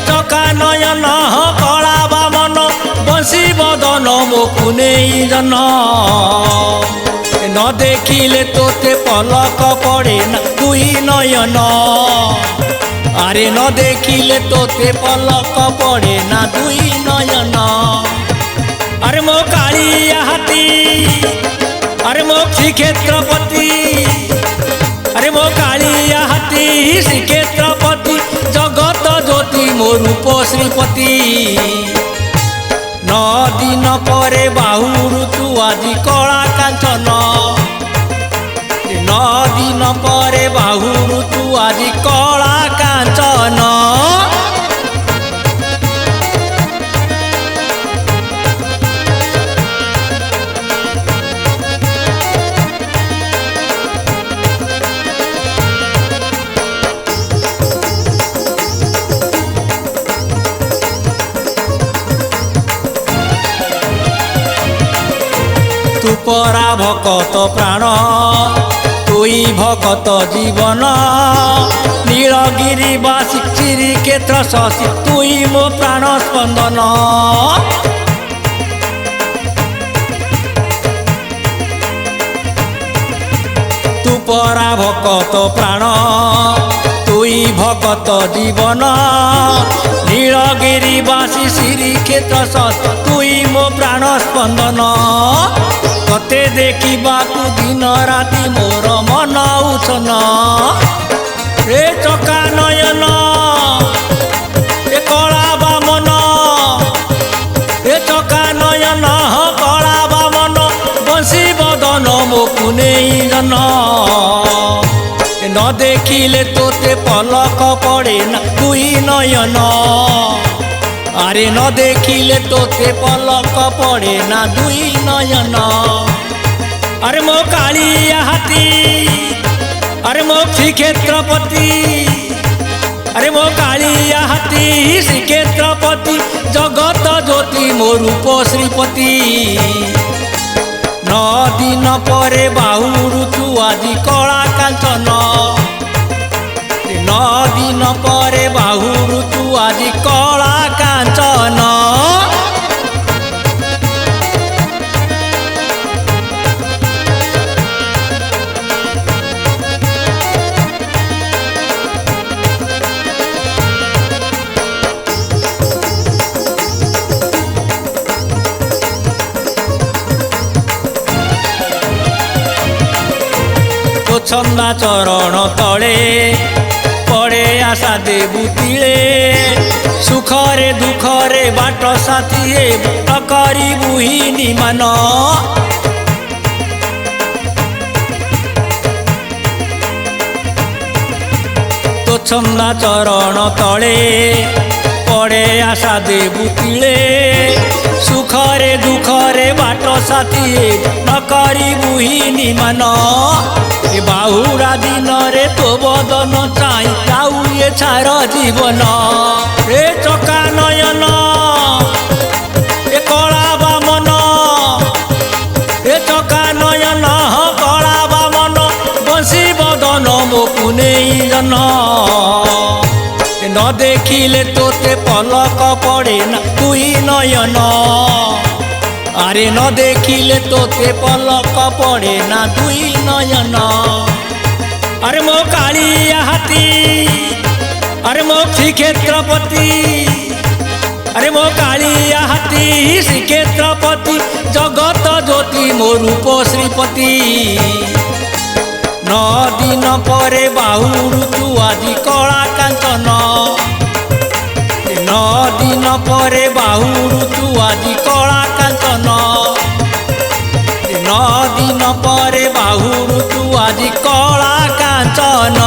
चका नयन कला बामन बंशी बदन मोकु नहीं जन न देखिले तोते पलक पड़े ना दुई नयन अरे न देखिले तोते पलक पड़े ना दुई नयन अरे मो कालिया हाथी अरे मो श्रीक्षेत्रपति अरे मो कालिया हाथी श्रीक्षेत्रपति जगत ज्योति मो रूप श्रीपति नौ दिन परे बाहुरु तू आदि कला कांचन नौ दिन परे बाहुरु तू आदि कला कांचन तू परा भकत प्राण तुई भकत जीवन नीलगिरी बासी श्रीक्षेत्र शशि तुई मो प्राण स्पंदन तू परा भकत प्राण तुई भकत जीवन नीलगिरी बासी श्रीक्षेत्र शशि तुई मो प्राण स्पंदन तते देखिबाकु दिन राति मोर मन उछन रे चका नयन ए कला बामन रे चका नयन कला बामन बंशी बदन मोकु नहीं जन न देखिले तोते पलक पड़े ना दुई नयन अरे न देखिले तोते पलक पड़े ना दुई नयन अरे मो कालिया हाथी अरे मो श्रीक्षेत्रपति अरे मो कालिया हाथी श्रीक्षेत्रपति जगत ज्योति मो रूप श्रीपति नौ दिन परे बाहुरु तू आदि कला कांचन नौ दिन परे बाहुरु तू आदि कला कांचन तो छंदा चरण तले पड़े आशा देबु तिले सुखरे दुखरे बाट साथी करिबु ही निमान तो छंदा चरण तले पड़े आशा देबु तिले सुखरे दुखरे बाट साथी करिबु ही निमान बाहुरा दिन रे तो बदन चाई जाऊ ये छार जीवन रे चका नयन ए कला बामन रे चका नयन कला बामन बंशी बदन मोकु नहीं जन न देखिले तोते पलक पड़े ना दुई नयन अरे न देखिले तोते पलक पड़े ना दुई नयन अरे मो कालिया हाथी अरे मो श्रीक्षेत्रपति अरे मो कालिया हाथी श्रीक्षेत्रपति जगत ज्योति मो रूप श्रीपति नौ दिन परे बाहुरु तू आदि कला कांचन नौ दिन परे बाहुरु तू आदि कला कांचन नौ दिन परे बाहुरु तू आदि कला कांचन।